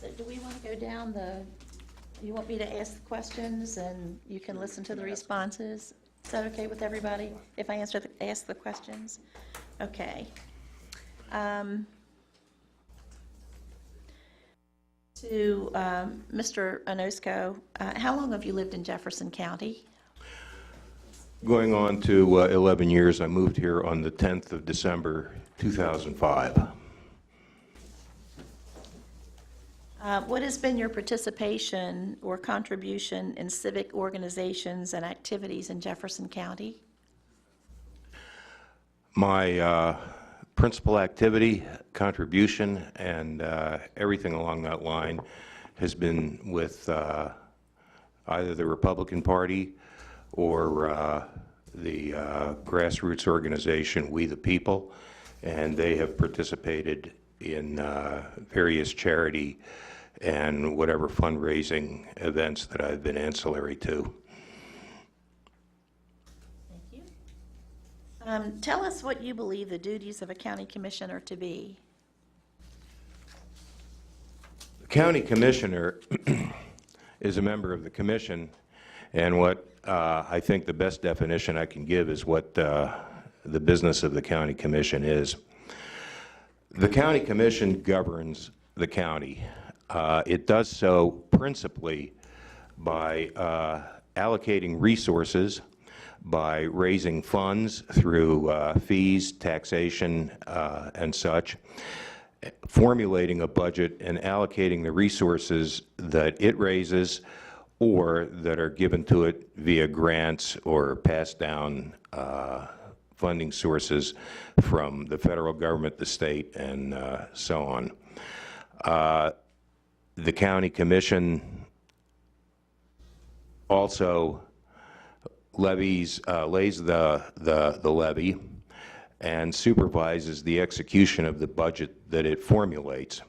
So do we want to go down you want me to ask the questions and you can listen to the responses? Is that okay with everybody if I ask the questions? Okay. To Mr. Onoszko, how long have you lived in Jefferson County? Going on to 11 years. I moved here on the 10th of December, 2005. What has been your participation or contribution in civic organizations and activities in Jefferson County? My principal activity, contribution, and everything along that line has been with either the Republican Party or the grassroots organization We the People, and they have participated in various charity and whatever fundraising events that I've been ancillary to. Thank you. Tell us what you believe the duties of a county commissioner to be. The county commissioner is a member of the commission, and what I think the best definition I can give is what the business of the county commission is. The county commission governs the county. It does so principally by allocating resources, by raising funds through fees, taxation, and such, formulating a budget and allocating the resources that it raises or that are given to it via grants or passed down funding sources from the federal government, the state, and so on. The county commission also lays the levy and supervises the execution of the budget that it formulates.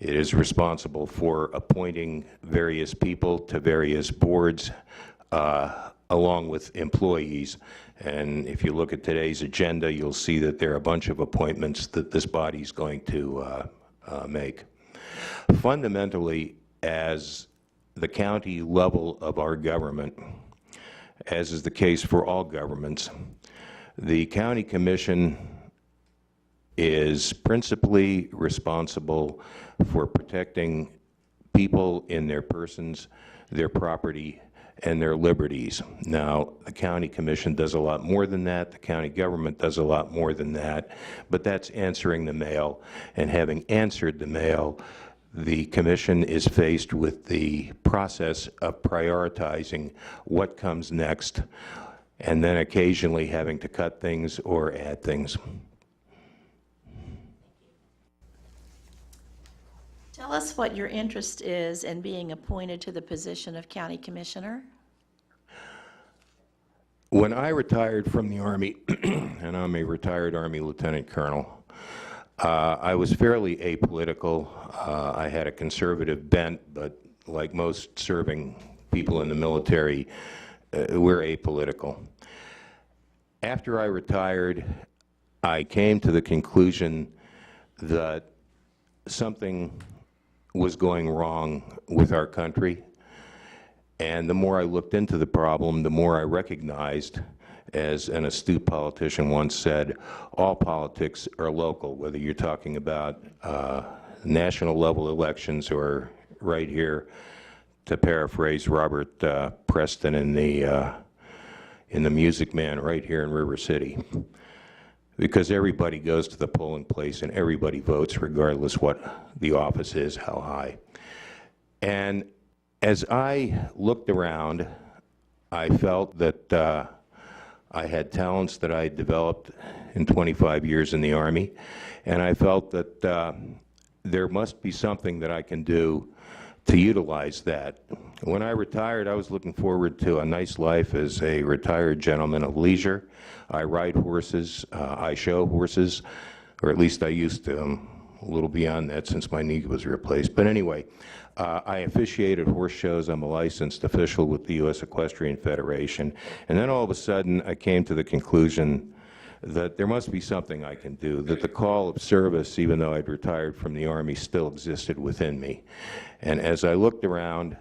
It is responsible for appointing various people to various boards along with employees. And if you look at today's agenda, you'll see that there are a bunch of appointments that this body is going to make. Fundamentally, as the county level of our government, as is the case for all governments, the county commission is principally responsible for protecting people in their persons, their property, and their liberties. Now, the county commission does a lot more than that. The county government does a lot more than that. But that's answering the mail. And having answered the mail, the commission is faced with the process of prioritizing what comes next, and then occasionally having to cut things or add things. Tell us what your interest is in being appointed to the position of county commissioner. When I retired from the Army, and I'm a retired Army lieutenant colonel, I was fairly apolitical. I had a conservative bent, but like most serving people in the military, we're apolitical. After I retired, I came to the conclusion that something was going wrong with our country. And the more I looked into the problem, the more I recognized, as an astute politician once said, all politics are local, whether you're talking about national level elections or right here, to paraphrase Robert Preston in the Music Man, right here in River City. Because everybody goes to the polling place and everybody votes regardless what the office is, how high. And as I looked around, I felt that I had talents that I had developed in 25 years in the Army, and I felt that there must be something that I can do to utilize that. When I retired, I was looking forward to a nice life as a retired gentleman of leisure. I ride horses, I show horses, or at least I used to. I'm a little beyond that since my knee was replaced. But anyway, I officiated horse shows. I'm a licensed official with the U.S. Equestrian Federation. And then all of a sudden, I came to the conclusion that there must be something I can do, that the call of service, even though I'd retired from the Army, still existed within me. And as I looked around,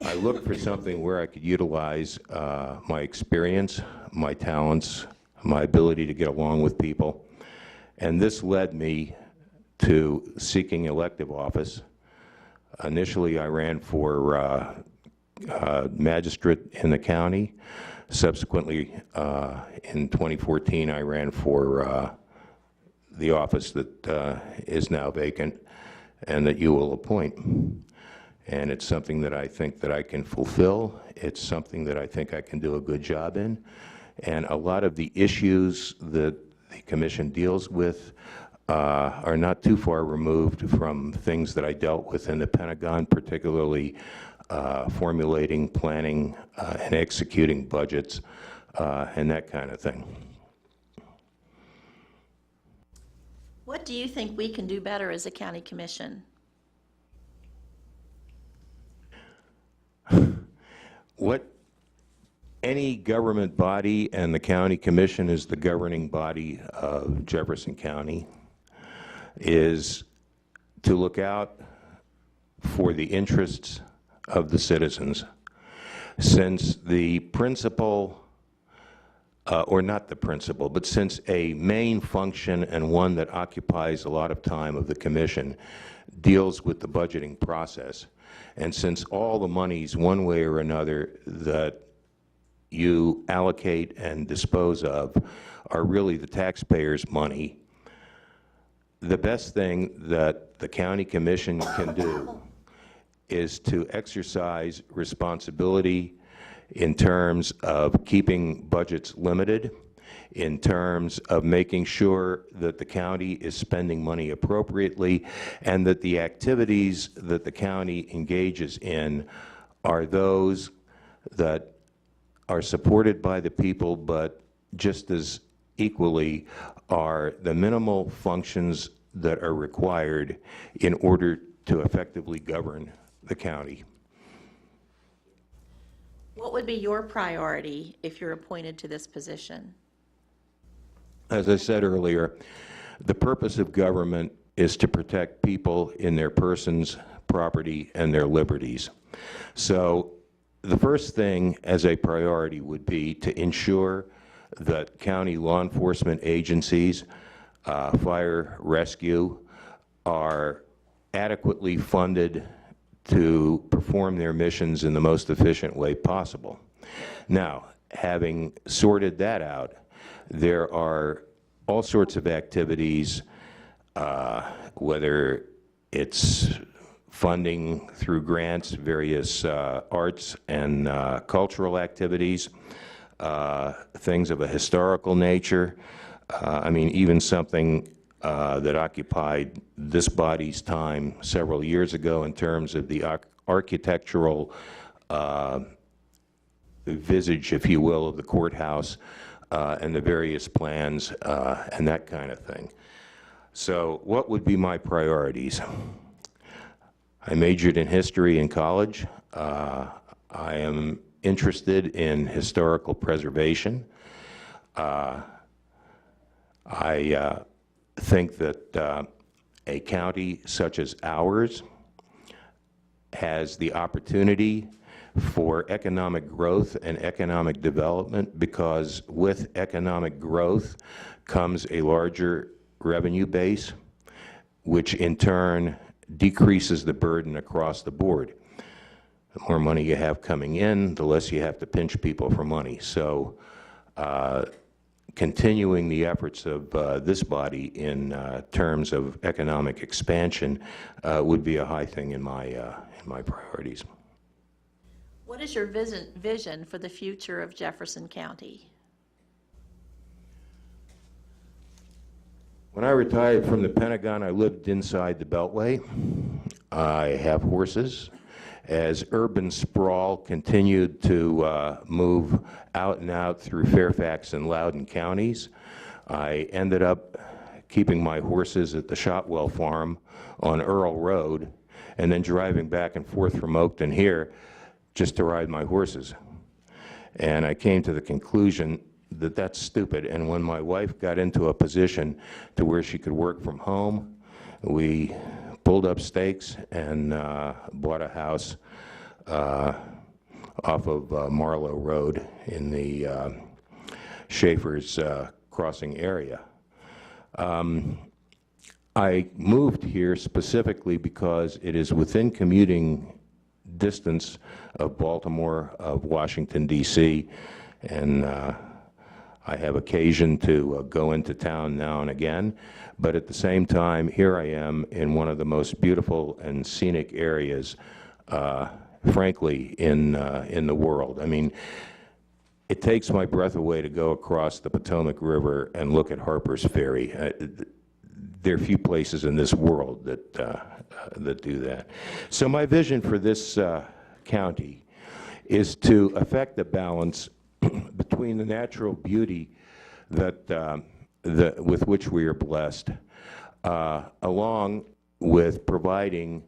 I looked for something where I could utilize my experience, my talents, my ability to get along with people. And this led me to seeking elective office. Initially, I ran for magistrate in the county. Subsequently, in 2014, I ran for the office that is now vacant and that you will appoint. And it's something that I think that I can fulfill. It's something that I think I can do a good job in. And a lot of the issues that the commission deals with are not too far removed from things that I dealt with in the Pentagon, particularly formulating, planning, and executing budgets, and that kind of thing. What do you think we can do better as a county commission? What any government body, and the county commission is the governing body of Jefferson County, is to look out for the interests of the citizens. Since the principal, or not the principal, but since a main function and one that occupies a lot of time of the commission deals with the budgeting process, and since all the monies, one way or another, that you allocate and dispose of are really the taxpayers' money, the best thing that the county commission can do is to exercise responsibility in terms of keeping budgets limited, in terms of making sure that the county is spending money appropriately, and that the activities that the county engages in are those that are supported by the people, but just as equally are the minimal functions that are required in order to effectively govern the county. What would be your priority if you're appointed to this position? As I said earlier, the purpose of government is to protect people in their persons, property, and their liberties. So the first thing as a priority would be to ensure that county law enforcement agencies, fire, rescue, are adequately funded to perform their missions in the most efficient way possible. Now, having sorted that out, there are all sorts of activities, whether it's funding through grants, various arts and cultural activities, things of a historical nature. I mean, even something that occupied this body's time several years ago in terms of the architectural visage, if you will, of the courthouse and the various plans and that kind of thing. So what would be my priorities? I majored in history in college. I am interested in historical preservation. I think that a county such as ours has the opportunity for economic growth and economic development, because with economic growth comes a larger revenue base, which in turn decreases the burden across the board. The more money you have coming in, the less you have to pinch people for money. So continuing the efforts of this body in terms of economic expansion would be a high thing in my priorities. What is your vision for the future of Jefferson County? When I retired from the Pentagon, I lived inside the Beltway. I have horses. As urban sprawl continued to move out and out through Fairfax and Loudoun counties, I ended up keeping my horses at the Shotwell Farm on Earl Road, and then driving back and forth from Oakton here just to ride my horses. And I came to the conclusion that that's stupid. And when my wife got into a position to where she could work from home, we pulled up stakes and bought a house off of Marlow Road in the Schaefer's Crossing area. I moved here specifically because it is within commuting distance of Baltimore, of Washington, D.C., and I have occasion to go into town now and again, but at the same time, here I am in one of the most beautiful and scenic areas, frankly, in the world. I mean, it takes my breath away to go across the Potomac River and look at Harper's Ferry. There are few places in this world that that do that. So my vision for this county is to affect the balance between the natural beauty that with which we are blessed, along with providing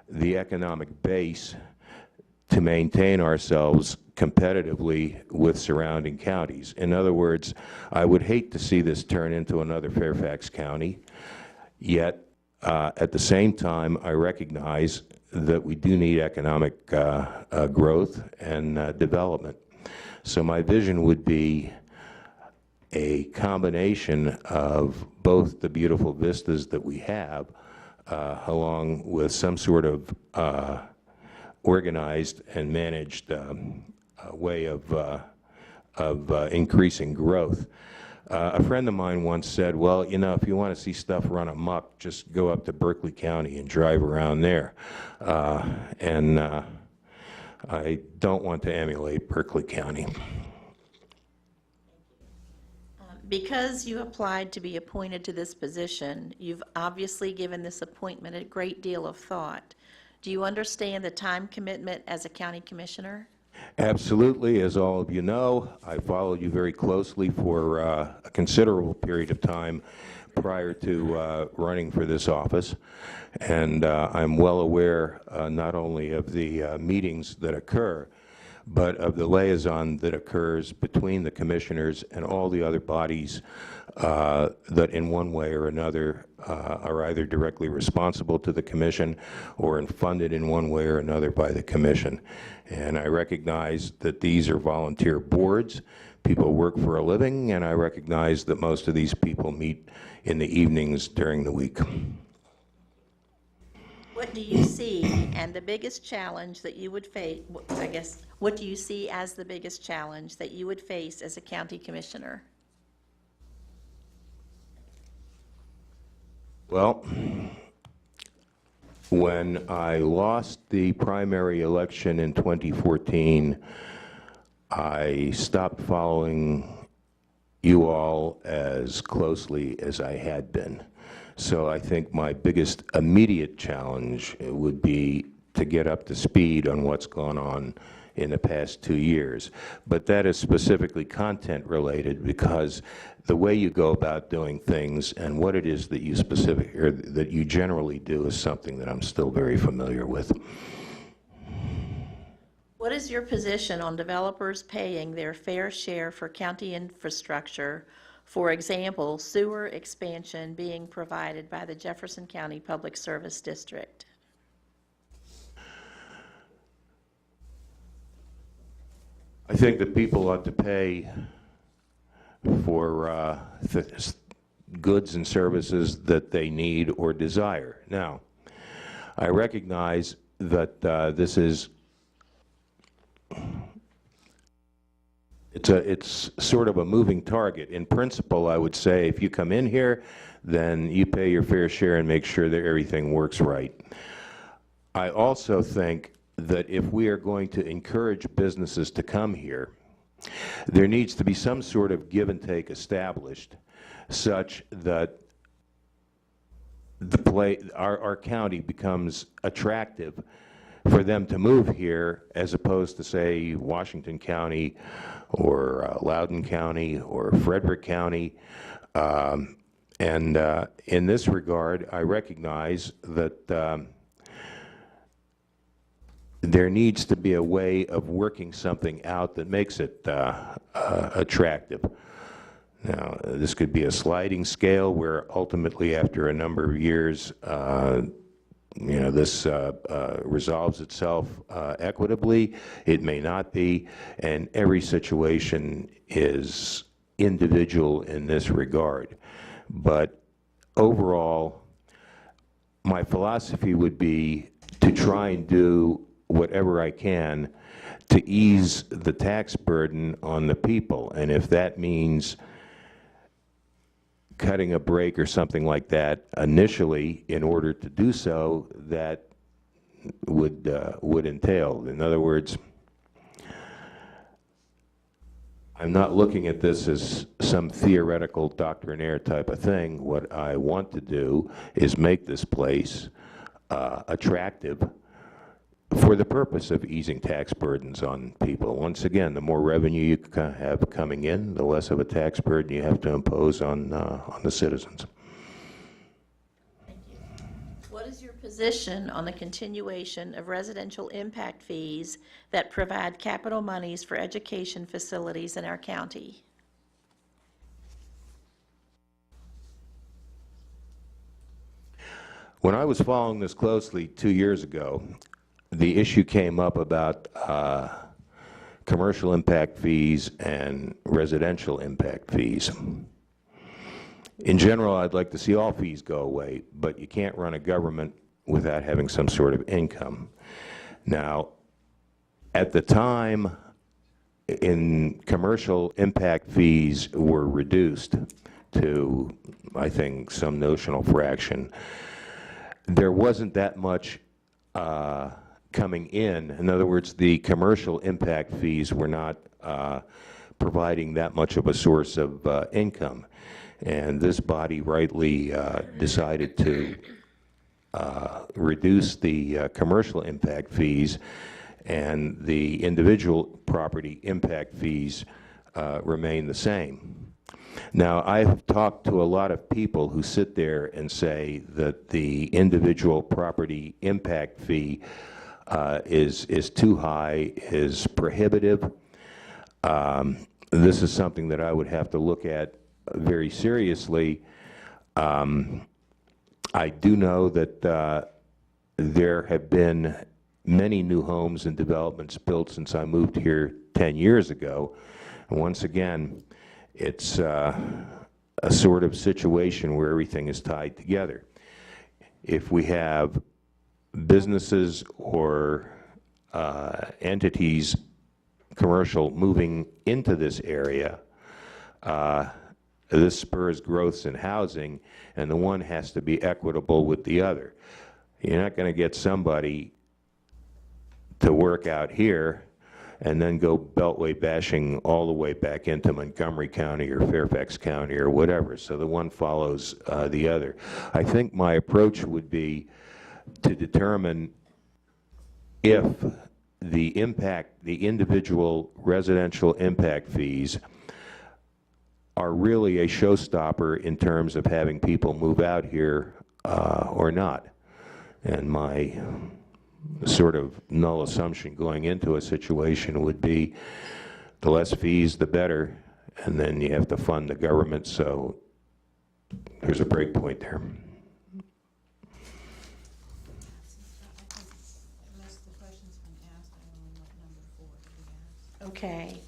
the economic base to maintain ourselves competitively with surrounding counties. In other words, I would hate to see this turn into another Fairfax County, yet at the same time, I recognize that we do need economic growth and development. So my vision would be a combination of both the beautiful vistas that we have, along with some sort of organized and managed way of increasing growth. A friend of mine once said, well, you know, if you want to see stuff run amok, just go up to Berkeley County and drive around there. I don't want to emulate Berkeley County. Because you applied to be appointed to this position, you've obviously given this appointment a great deal of thought. Do you understand the time commitment as a county commissioner? Absolutely. As all of you know, I followed you very closely for a considerable period of time prior to running for this office. And I'm well aware not only of the meetings that occur, but of the liaison that occurs between the commissioners and all the other bodies that in one way or another are either directly responsible to the commission or funded in one way or another by the commission. And I recognize that these are volunteer boards. People work for a living, and I recognize that most of these people meet in the evenings during the week. What do you see and the biggest challenge that you would face, I guess, what do you see as the biggest challenge that you would face as a county commissioner? Well, when I lost the primary election in 2014, I stopped following you all as closely as I had been. So I think my biggest immediate challenge would be to get up to speed on what's gone on in the past 2 years. But that is specifically content related, because the way you go about doing things and what it is that you generally do is something that I'm still very familiar with. What is your position on developers paying their fair share for county infrastructure? For example, sewer expansion being provided by the Jefferson County Public Service District. I think that people ought to pay for goods and services that they need or desire. Now, I recognize that this is it's sort of a moving target. In principle, I would say if you come in here, then you pay your fair share and make sure that everything works right. I also think that if we are going to encourage businesses to come here, there needs to be some sort of give and take established such that our county becomes attractive for them to move here, as opposed to, say, Washington County or Loudoun County or Frederick County. In this regard, I recognize that there needs to be a way of working something out that makes it attractive. Now, this could be a sliding scale where ultimately, after a number of years, this resolves itself equitably. It may not be, and every situation is individual in this regard. But overall, my philosophy would be to try and do whatever I can to ease the tax burden on the people. And if that means cutting a break or something like that initially in order to do so, that would entail. In other words, I'm not looking at this as some theoretical doctrinaire type of thing. What I want to do is make this place attractive for the purpose of easing tax burdens on people. Once again, the more revenue you have coming in, the less of a tax burden you have to impose on the citizens. Thank you. What is your position on the continuation of residential impact fees that provide capital monies for education facilities in our county? When I was following this closely 2 years ago, the issue came up about commercial impact fees and residential impact fees. In general, I'd like to see all fees go away, but you can't run a government without having some sort of income. Now, at the time, commercial impact fees were reduced to, I think, some notional fraction. There wasn't that much coming in. In other words, the commercial impact fees were not providing that much of a source of income. And this body rightly decided to reduce the commercial impact fees, and the individual property impact fees remain the same. Now, I've talked to a lot of people who sit there and say that the individual property impact fee is too high, is prohibitive. This is something that I would have to look at very seriously. I do know that there have been many new homes and developments built since I moved here 10 years ago. And once again, it's a sort of situation where everything is tied together. If we have businesses or entities, commercial, moving into this area, this spurs growth in housing, and the one has to be equitable with the other. You're not going to get somebody to work out here and then go beltway bashing all the way back into Montgomery County or Fairfax County or whatever. So the one follows the other. I think my approach would be to determine if the individual residential impact fees are really a showstopper in terms of having people move out here or not. And my sort of null assumption going into a situation would be the less fees, the better, and then you have to fund the government, so there's a break point there. Okay.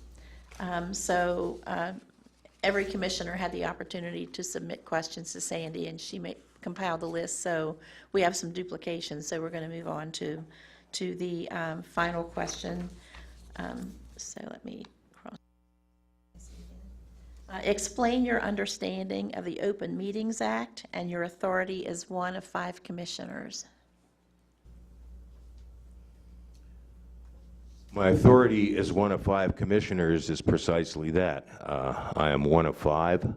Every commissioner had the opportunity to submit questions to Sandy, and she compiled the list, so we have some duplication, so we're going to move on to the final question. So let me cross. Explain your understanding of the Open Meetings Act and your authority as one of 5 commissioners. My authority as one of 5 commissioners is precisely that. I am one of 5,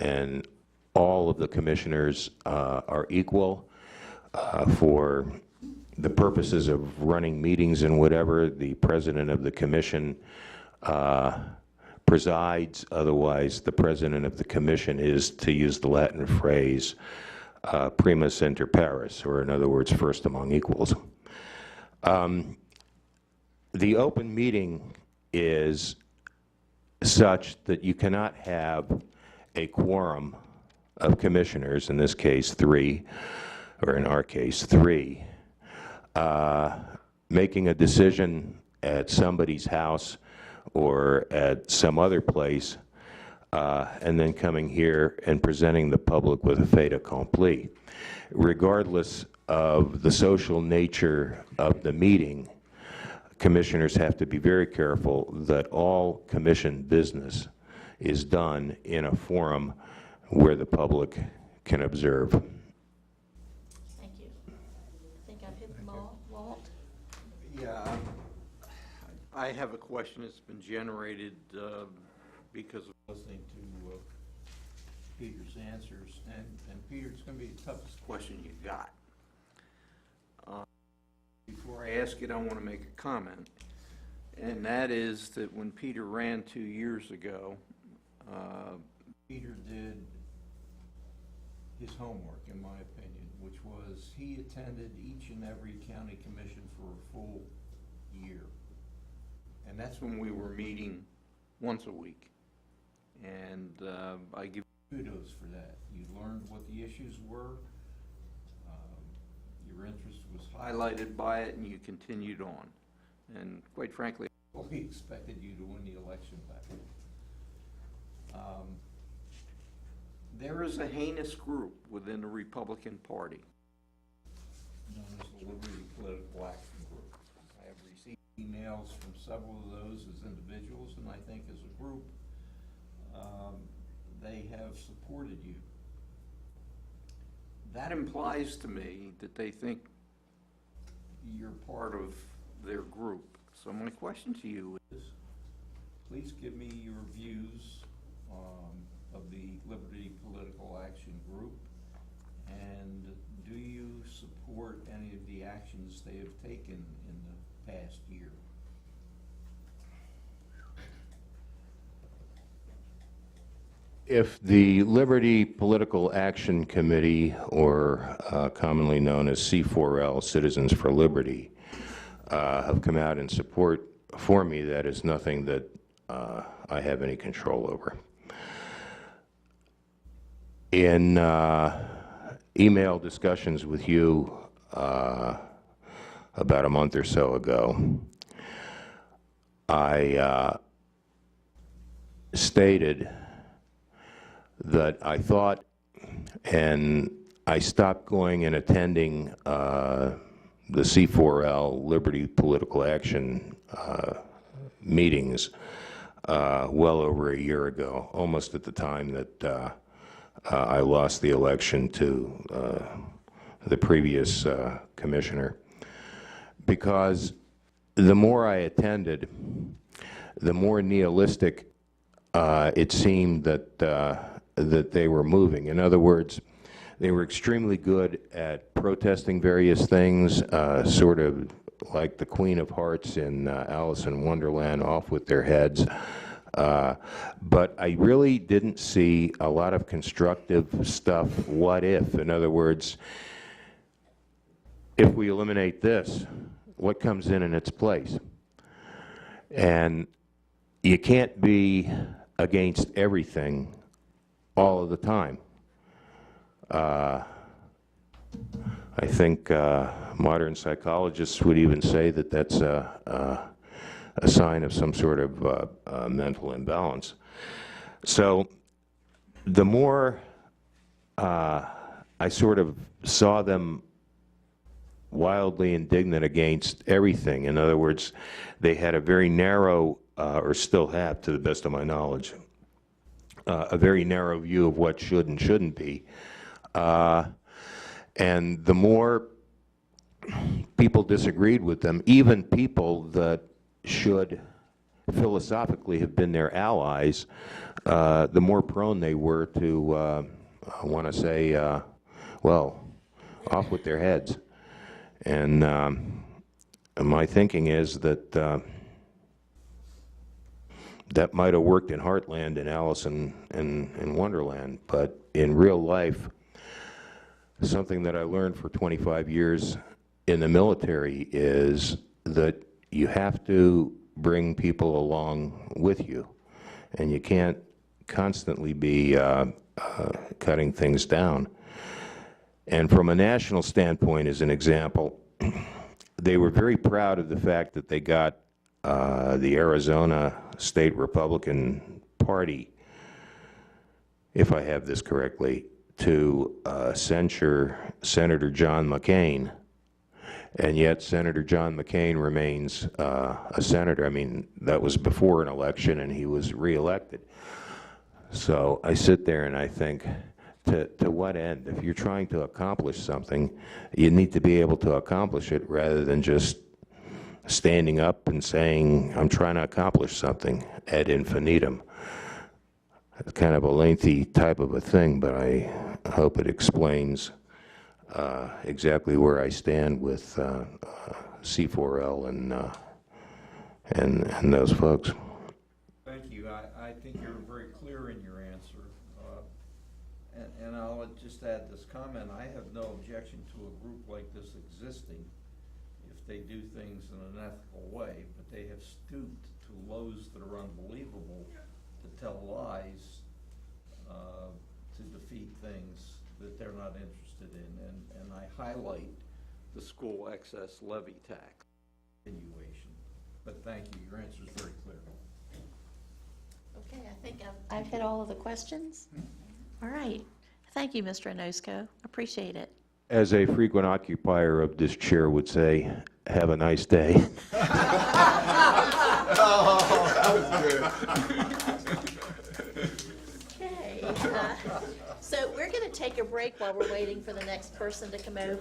and all of the commissioners are equal for the purposes of running meetings and whatever. The president of the commission presides. Otherwise, the president of the commission is, to use the Latin phrase, primus inter pares, or in other words, first among equals. The open meeting is such that you cannot have a quorum of commissioners, in this case 3, or in our case 3, making a decision at somebody's house or at some other place, and then coming here and presenting the public with a fait accompli. Regardless of the social nature of the meeting, commissioners have to be very careful that all commission business is done in a forum where the public can observe. Thank you. I think I've hit them all. Walt? Yeah, I have a question that's been generated because of listening to Peter's answers. And Peter, it's going to be the toughest question you got. Before I ask it, I want to make a comment. And that is that when Peter ran 2 years ago, Peter did his homework, in my opinion, which was he attended each and every county commission for a full year. And that's when we were meeting once a week. And I give you kudos for that. You learned what the issues were. Your interest was highlighted by it, and you continued on. And quite frankly, we expected you to win the election back then. There is a heinous group within the Republican Party known as the Liberty Political Action Group. I have received emails from several of those as individuals, and I think as a group, they have supported you. That implies to me that they think you're part of their group. So my question to you is, please give me your views of the Liberty Political Action Group, and do you support any of the actions they have taken in the past year? If the Liberty Political Action Committee, or commonly known as C4L, Citizens for Liberty, have come out in support for me, that is nothing that I have any control over. In email discussions with you about a month or so ago, I stated that I thought, and I stopped going and attending the C4L Liberty Political Action meetings well over a year ago, almost at the time that I lost the election to the previous commissioner. Because the more I attended, the more nihilistic it seemed that that they were moving. In other words, they were extremely good at protesting various things, sort of like the Queen of Hearts in Alice in Wonderland, off with their heads. But I really didn't see a lot of constructive stuff. What if? In other words, if we eliminate this, what comes in its place? And you can't be against everything all of the time. I think modern psychologists would even say that that's a sign of some sort of mental imbalance. So the more I sort of saw them wildly indignant against everything. In other words, they had a very narrow, or still have, to the best of my knowledge, a very narrow view of what should and shouldn't be. And the more people disagreed with them, even people that should philosophically have been their allies, the more prone they were to want to say, well, off with their heads. And my thinking is that that might have worked in Heartland and Alice in Wonderland, but in real life, something that I learned for 25 years in the military is that you have to bring people along with you. and you can't constantly be cutting things down. And from a national standpoint, as an example, they were very proud of the fact that they got the Arizona State Republican Party, if I have this correctly, to censure Senator John McCain. And yet Senator John McCain remains a senator. I mean, that was before an election, and he was reelected. So I sit there and I think, to what end? If you're trying to accomplish something, you need to be able to accomplish it rather than just standing up and saying, I'm trying to accomplish something ad infinitum. It's kind of a lengthy type of a thing, but I hope it explains exactly where I stand with C4L and those folks. Thank you. I think you're very clear in your answer. And I'll just add this comment. I have no objection to a group like this existing if they do things in an ethical way, but they have stooped to lows that are unbelievable to tell lies to defeat things that they're not interested in. And I highlight the school excess levy tax continuation. But thank you. Your answer is very clear. Okay, I think I've hit all of the questions. All right. Thank you, Mr. Onoszko. Appreciate it. As a frequent occupier of this chair would say, have a nice day. Okay. So we're going to take a break while we're waiting for the next person to come over.